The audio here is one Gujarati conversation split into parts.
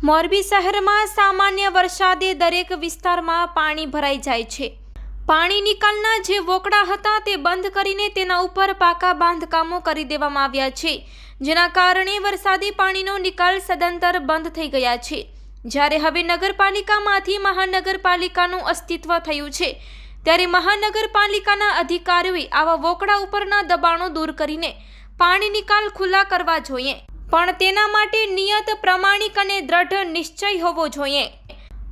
મોરબી શહેરમાં સામાન્ય વરસાદે દરેક વિસ્તારમાં પાણી ભરાઈ જાય છે। પાણી નિકાલના જે વોકડા હતા તે બંધ કરીને તેના ઉપર પાકા બાંધકામો કરી દેવામાં આવ્યા છે, જેના કારણે વરસાદી પાણીનો નિકાલ સદંતર બંધ થઈ ગયા છે। જ્યારે હવે નગરપાલિકામાંથી મહાનગરપાલિકાનું અસ્તિત્વ થયું છે, ત્યારે મહાનગરપાલિકાના અધિકારીઓએ આવા વોકડા ઉપરના દબાણો દૂર કરીને પાણી નિકાલ ખુલ્લા કરવા જોઈએ, પણ તેના માટે નિયત, પ્રામાણિક અને દ્રઢ નિશ્ચય હોવો જોઈએ।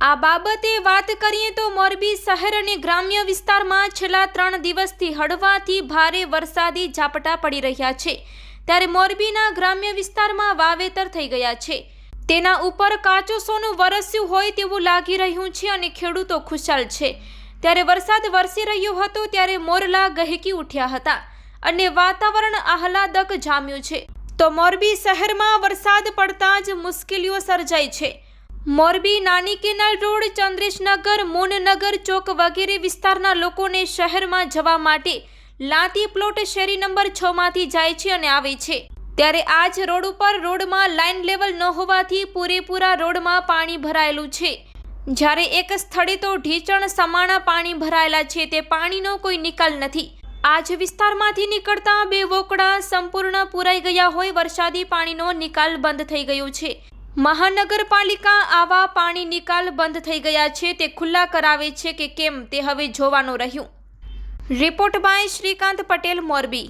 આ બાબતે વાત કરીએ તો મોરબી શહેર અને ગ્રામ્ય વિસ્તારમાં છેલ્લા 3 દિવસથી હળવાથી ભારે વરસાદી ઝાપટા પડી રહ્યા છે, ત્યારે મોરબીના ગ્રામ્ય વિસ્તારમાં વાવેતર થઈ ગયા છે। તેના ઉપર કાચું સોનું વરસ્યું હોય તેવું લાગી રહ્યું છે અને ખેડૂતો ખુશાલ છે। ત્યારે વરસાદ વરસી રહ્યો હતો ત્યારે મોરલા ગહેકી ઉઠ્યા હતા અને વાતાવરણ આહલાદક જામ્યું છે, તો મોરબી શહેરમાં વરસાદ પડતા જ મુશ્કેલીઓ સર્જાઈ છે। મોરબી નાની કેનાલ રોડ, ચંદ્રેશનગર, મૂનનગર ચોક વગેરે વિસ્તારના લોકોને શહેરમાં જવા માટે લાતી પ્લોટ શેરી નંબર 6 માંથી જાય છે અને આવે છે, ત્યારે આ જ રોડ ઉપર રોડમાં લાઇન લેવલ ન હોવાથી પૂરેપૂરા રોડમાં પાણી ભરાયેલું છે। જ્યારે એક સ્થળે તો ઢીચણ સમાણા પાણી ભરાયેલા છે, તે પાણીનો કોઈ નિકાલ નથી। આ જ વિસ્તારમાંથી નીકળતા 2 વોકડા સંપૂર્ણ પુરાઈ ગયા હોય વરસાદી પાણીનો નિકાલ બંધ થઈ ગયો છે। મહાનગરપાલિકા આવા પાણી નિકાલ બંધ થઈ ગયા છે તે ખુલ્લા કરાવે છે કે કેમ તે હવે જોવાનું રહ્યું। Report by Shrikant Patel, Morbi.